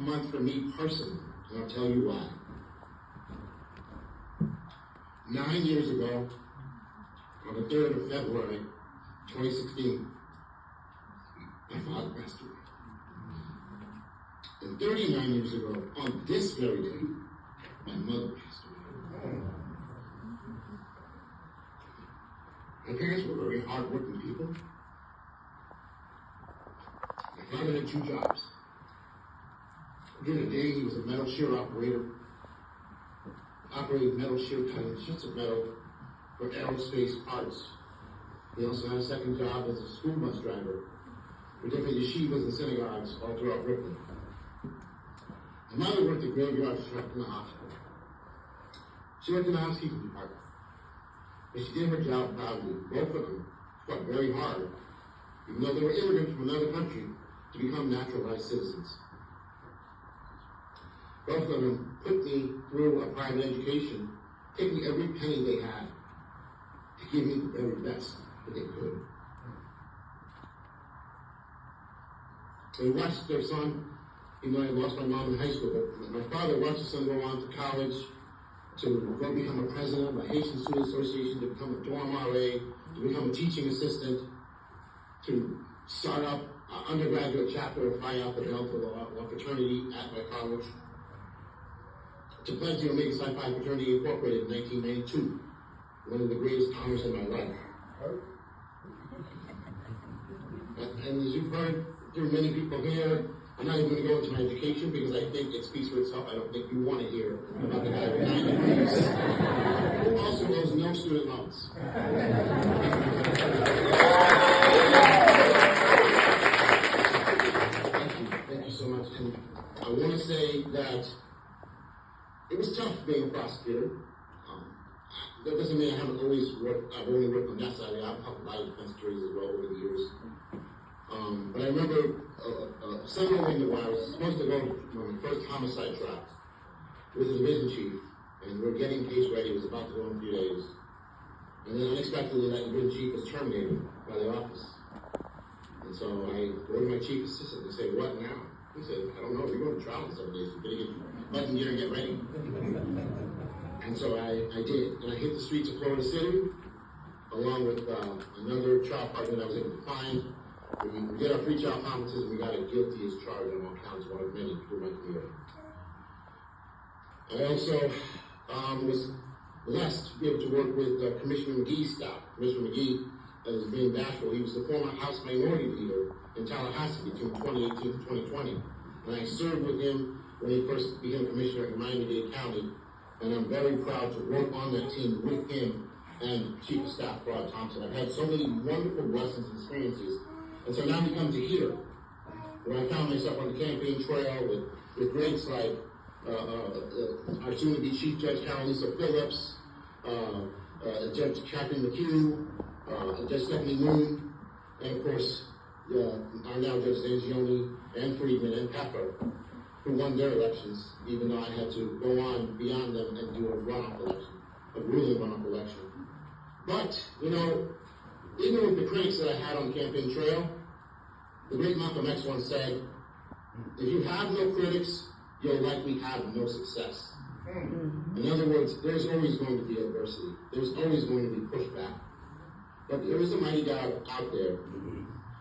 month for me personally, and I'll tell you why. 9 years ago, on the 3rd of February, 2016, my father passed away. And 39 years ago, on this very day, my mother passed away. My parents were very hard-working people. My father had 2 jobs. During the day, he was a metal shear operator, operating metal shear cutting sheets of metal for aerospace parts. He also had a second job as a school bus driver for different yeshivas and synagogues all throughout Brooklyn. My mother worked at graveyard shift in the hospital. She worked in the housekeeping department. But she did her job proudly. Both of them fought very hard, even though they were immigrants from another country, to become naturalized citizens. Both of them put me through a private education, taking every penny they had to give me the very best that they could. They watched their son, even though I lost my mom in high school, but my father watched his son go on to college, to go become a president of the Haitian Student Association, to become a dorm RA, to become a teaching assistant, to start up an undergraduate chapter of Phi Alpha Delta Law fraternity at my college, to pledge the Omega Psi Phi Fraternity Incorporated in 1992, one of the greatest honors in my life. And as you've heard through many people here, I'm not even going to go into my education because I think it speaks for itself. I don't think you want to hear about the guy with 9 degrees who also owes no student loans. Thank you so much. And I want to say that it was tough being a prosecutor. That doesn't mean I haven't always worked. I've only worked on that side. I've helped a lot of defense attorneys as well over the years. But I remember several weeks ago, I was supposed to go to my first homicide trial with the division chief, and we're getting the case ready. It was about to go in a few days. And then unexpectedly, that division chief was terminated by the office. And so I go to my chief assistant and say, "What now?" He said, "I don't know. We're going to trial in 7 days. You better get your button gear and get ready." And so I did. And I hit the streets of Florida City, along with another trial partner that I was able to find. We did our pre-trial conferences, and we got a guilty as charged on all counts, one of many through my career. I also was blessed to be able to work with Commissioner McGee's staff. Commissioner McGee, as being bashful, he was the former House Minority Leader in Tallahassee between 2018 and 2020. And I served with him when he first became Commissioner in Miami-Dade County. And I'm very proud to work on that team with him and Chief of Staff Rod Thompson. I've had so many wonderful blessings and experiences. And so now we come to here, where I found myself on the campaign trail with greats like our soon-to-be Chief Judge Carolisa Phillips, Judge Catherine McHugh, Judge Stephanie Moon, and of course, our now Judge Zangioni and Friedman and Pepper, who won their elections, even though I had to go on beyond them and do a runoff election, a ruling runoff election. But, you know, even with the critics that I had on the campaign trail, the great Malcolm X once said, if you have no critics, you'll likely have no success. In other words, there's always going to be adversity. There's always going to be pushback. But there is a mighty God out there.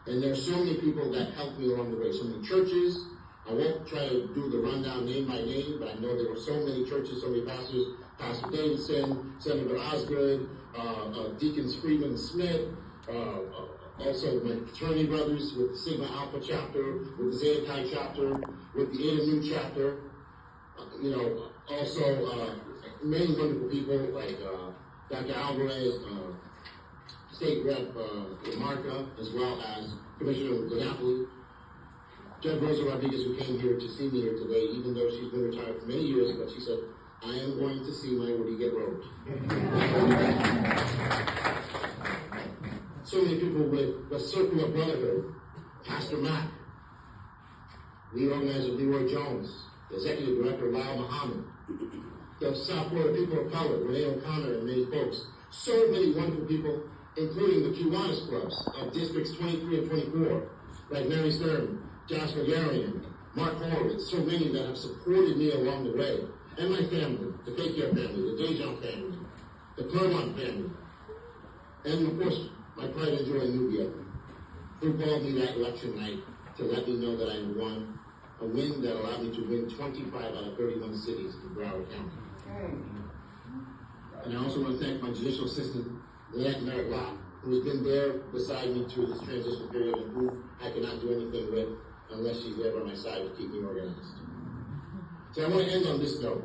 And there's so many people that helped me along the way. So many churches. I won't try to do the rundown name by name, but I know there were so many churches, so many pastors. Pastor Davidson, Senator Osgood, Deacons Friedman and Smith, also my fraternity brothers with the Sigma Alpha chapter, with the Zeta Chi chapter, with the Eta Nu chapter. Also many wonderful people like Dr. Alvarez, State Rep Marca, as well as Commissioner DiNapoli. Judge Rosa Rodriguez, who came here to see me here today, even though she's been retired for many years, but she said, I am going to see my Woody get robed. So many people with the Circle of Brotherhood, Pastor Mack, lead organizer Leroy Jones, Executive Director Lyle Muhammad, the South Florida People of Color, Renee O'Connor, and many folks. So many wonderful people, including the Kiwanis clubs of Districts 23 and 24, like Mary Stern, Josh Magarian, Mark Horowitz, so many that have supported me along the way, and my family, the Fekir family, the Dejan family, the Clermont family, and of course, my pride and joy in Nubia, who called me that election night to let me know that I won, a win that allowed me to win 25 out of 31 cities in Broward County. And I also want to thank my judicial assistant, Lynette Merritt Locke, who has been there beside me through this transition period and who I cannot do anything with unless she's there by my side to keep me organized. So I want to end on this note.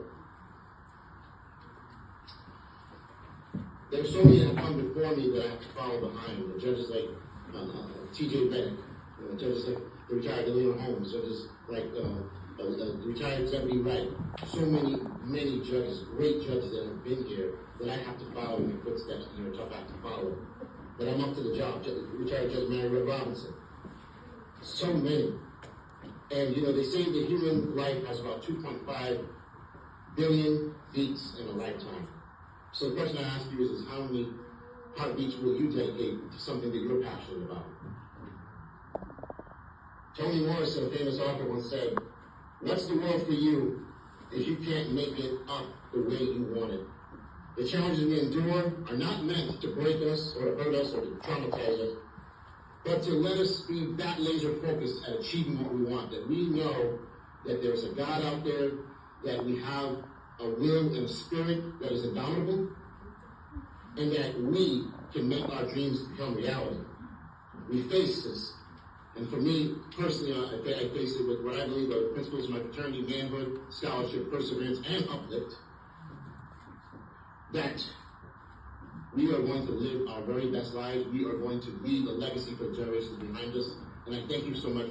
There's so many that have come before me that I have to follow behind. The judges like T.J. Bennett, judges like the retired Delina Holmes, judges like the retired Zebedee Wright. So many judges, great judges that have been here that I have to follow in their footsteps and they're tough act to follow. But I'm up to the job. Retired Judge Mary Red Robinson. So many. And they say the human life has about 2.5 billion beats in a lifetime. So the question I ask you is how many heartbeats will you dedicate to something that you're passionate about? Toni Morrison, a famous author, once said, "What's the world for you if you can't make it up the way you want it?" The challenges we endure are not meant to break us or to hurt us or to traumatize us, but to let us be that laser focused at achieving what we want, that we know that there's a God out there, that we have a will and a spirit that is indomitable, and that we can make our dreams become reality. We face this. And for me, personally, I face it with what I believe are the principles of my fraternity, manhood, scholarship, perseverance, and uplift, that we are going to live our very best lives. We are going to leave a legacy for the generations behind us. And I thank you so much